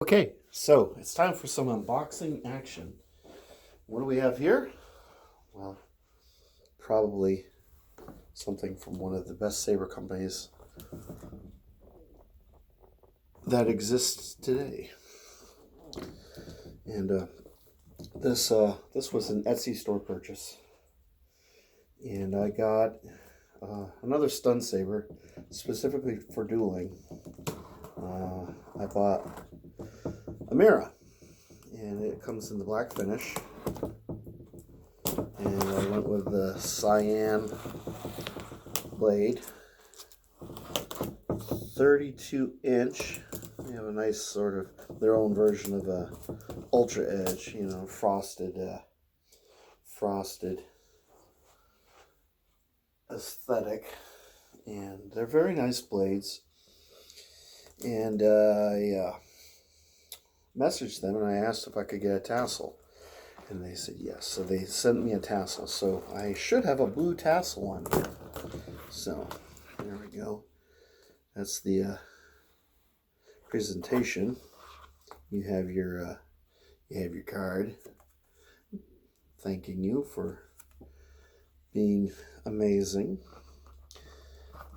Okay, so it's time for some unboxing action. What do we have here? Well, probably something from one of the best saber companies that exists today. And this was an Etsy store purchase, and I got another stun saber specifically for dueling. I bought a Mirah, and it comes in the black finish, and I went with the cyan blade, 32-inch. They have a nice sort of their own version of a ultra edge, you know, frosted aesthetic, and they're very nice blades. And I messaged them and I asked if I could get a tassel, and they said yes. So they sent me a tassel. So I should have a blue tassel on here. So there we go. That's the presentation. You have your card thanking you for being amazing.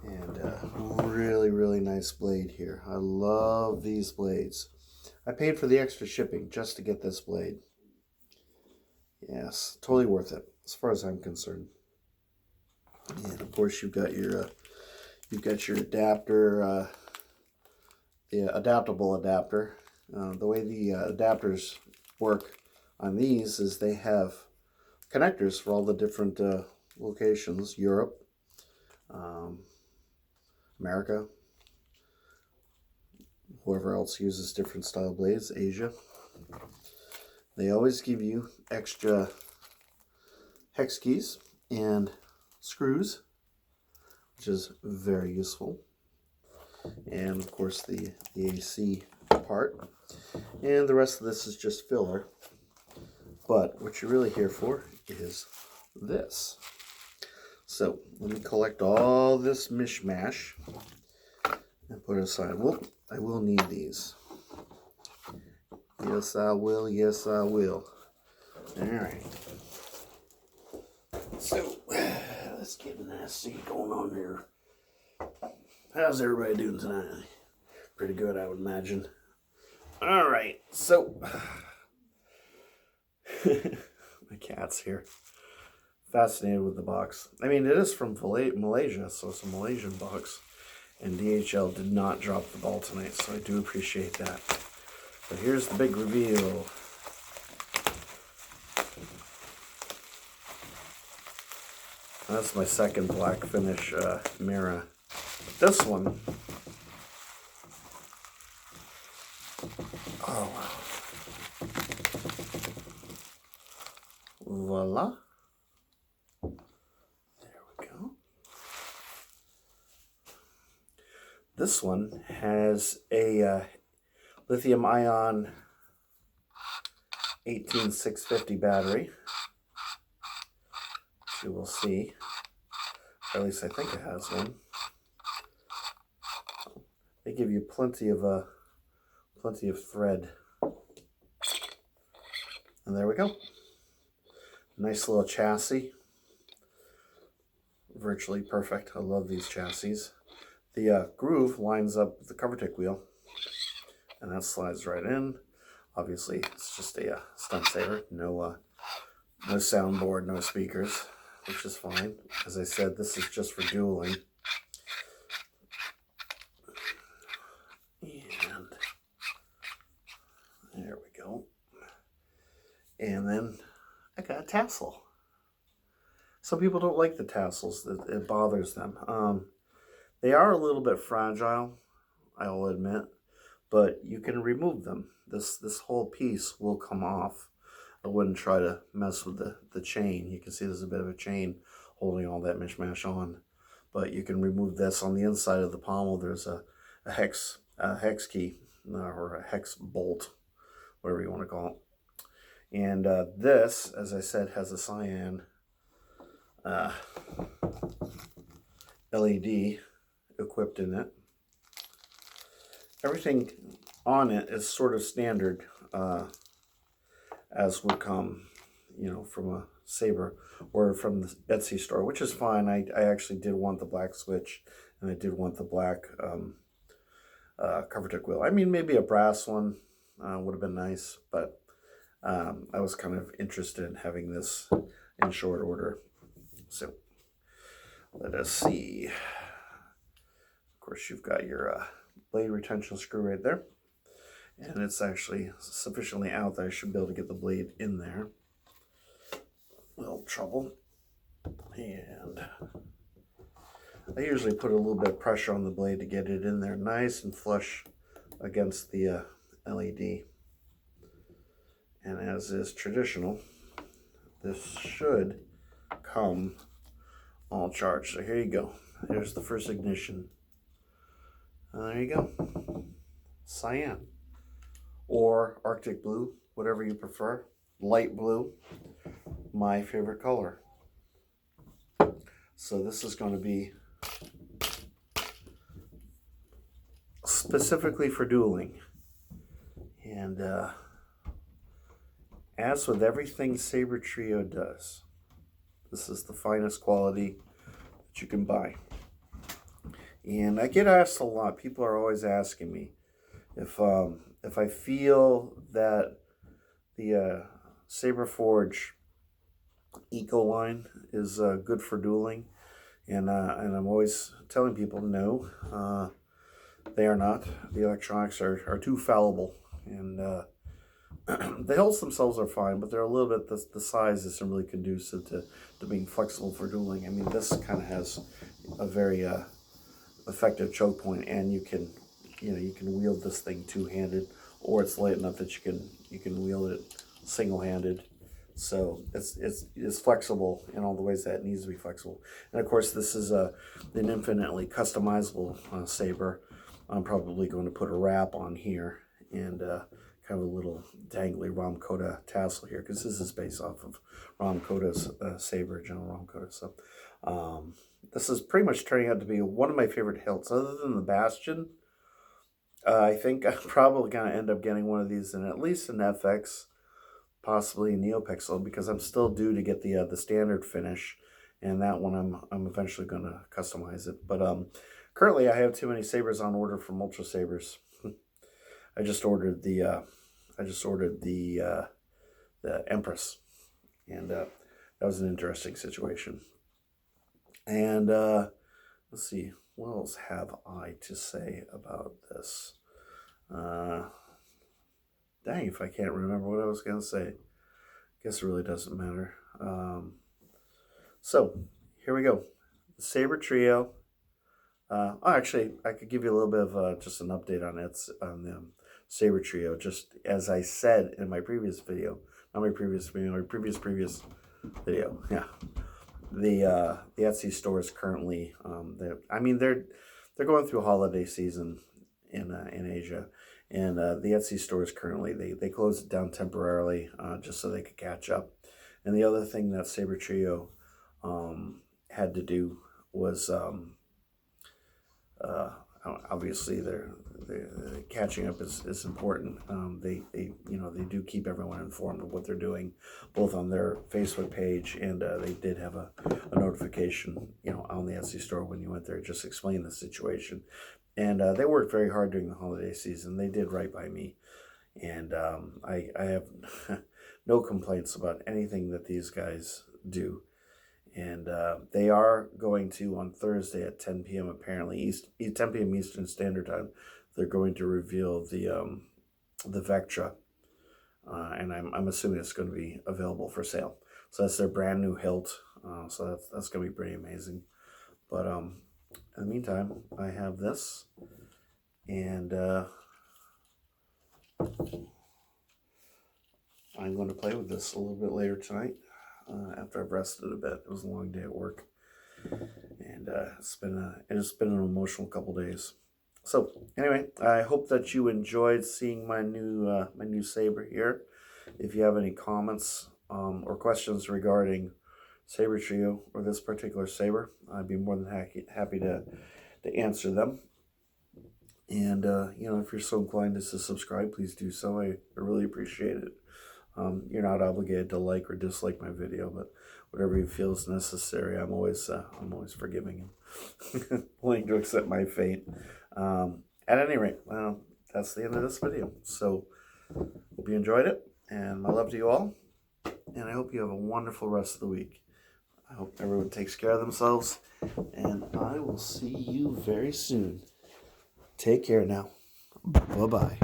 And really nice blade here. I love these blades. I paid for the extra shipping just to get this blade. Yes, totally worth it as far as I'm concerned. And of course you've got your adapter, the adaptable adapter. The way the adapters work on these is they have connectors for all the different locations: Europe, America, whoever else uses different style blades, Asia. They always give you extra hex keys and screws, which is very useful. And of course the AC part. And the rest of this is just filler. But what you're really here for is this. So let me collect all this mishmash and put it aside. Well, I will need these. Yes, I will. Yes, I will. All right. So let's get nasty going on here. How's everybody doing tonight? Pretty good, I would imagine. All right. So my cat's here. Fascinated with the box. I mean, it is from Malaysia, so it's a Malaysian box. And DHL did not drop the ball tonight, so I do appreciate that. But here's the big reveal. That's my second black finish Mirah. This one, oh wow. Voila. There we go. This one has a lithium ion 18650 battery, which you will see. Or at least I think it has one. They give you plenty of thread. And there we go. Nice little chassis. Virtually perfect. I love these chassis. The groove lines up with the cover tick wheel, and that slides right in. Obviously, it's just a stunt saber. No soundboard, no speakers, which is fine. As I said, this is just for dueling. And there we go. And then I got a tassel. Some people don't like the tassels. It bothers them. They are a little bit fragile, I will admit, but you can remove them. This whole piece will come off. I wouldn't try to mess with the chain. You can see there's a bit of a chain holding all that mishmash on. But you can remove this. On the inside of the pommel, there's a hex key, or a hex bolt, whatever you want to call it. And this, as I said, has a cyan LED equipped in it. Everything on it is sort of standard, as would come, you know, from a saber or from the Etsy store, which is fine. I actually did want the black switch, and I did want the black cover tip wheel. I mean, maybe a brass one would have been nice, but I was kind of interested in having this in short order. So let us see. Of course, you've got your blade retention screw right there. And it's actually sufficiently out that I should be able to get the blade in there. A little trouble. And I usually put a little bit of pressure on the blade to get it in there nice and flush against the LED. And as is traditional, this should come all charged. So here you go. There's the first ignition. There you go. Cyan. Or Arctic blue, whatever you prefer. Light blue, my favorite color. So this is going to be specifically for dueling. And as with everything Sabertrio does, this is the finest quality that you can buy. And I get asked a lot. People are always asking me if I feel that the Saber Forge Eco line is good for dueling, and I'm always telling people no, they are not. The electronics are too fallible, and the hilts themselves are fine, but they're a little bit, the size isn't really conducive to being flexible for dueling. I mean, this kind of has a very effective choke point, and you can wield this thing two-handed, or it's light enough that you can wield it single-handed. So it's flexible in all the ways that it needs to be flexible. And of course, this is an infinitely customizable saber. I'm probably going to put a wrap on here and kind of a little dangly Ram Koda tassel here, because this is based off of Ram Koda's saber, General Ram Koda. So this is pretty much turning out to be one of my favorite hilts, other than the Bastion. I think I'm probably going to end up getting one of these in at least an FX, possibly a NeoPixel, because I'm still due to get the standard finish, and that one I'm eventually going to customize it. But currently I have too many sabers on order from Ultra Sabers. I just ordered the Empress, and that was an interesting situation. And let's see, what else have I to say about this? Dang, if I can't remember what I was going to say. Guess it really doesn't matter. So, here we go. The Sabertrio. Actually, I could give you a little bit of just an update on it, on the Sabertrio. Just as I said in my previous video. Not my previous video, my previous video. Yeah. The Etsy store is currently, they're going through holiday season in Asia, and the Etsy store is currently, they closed it down temporarily just so they could catch up. And the other thing that Sabertrio had to do was obviously they're catching up is important. They do keep everyone informed of what they're doing, both on their Facebook page, and they did have a notification, on the Etsy store when you went there, just explain the situation. And they worked very hard during the holiday season. They did right by me, and I have no complaints about anything that these guys do. And they are going to, on Thursday at 10 p.m. apparently, 10 p.m. Eastern Standard Time, they're going to reveal the Vectra, and I'm assuming it's going to be available for sale. So that's their brand new hilt. So that's going to be pretty amazing. But in the meantime, I have this, and I'm going to play with this a little bit later tonight. After I've rested a bit. It was a long day at work, and it's been an emotional couple days. So anyway, I hope that you enjoyed seeing my new saber here. If you have any comments or questions regarding Sabertrio or this particular saber, I'd be more than happy to answer them. And, you know, if you're so inclined to subscribe, please do so. I really appreciate it. You're not obligated to like or dislike my video, but whatever you feel is necessary, I'm always forgiving and willing to accept my fate. At any rate, that's the end of this video. So, hope you enjoyed it, and my love to you all, and I hope you have a wonderful rest of the week. I hope everyone takes care of themselves, and I will see you very soon. Take care now. Bye-bye.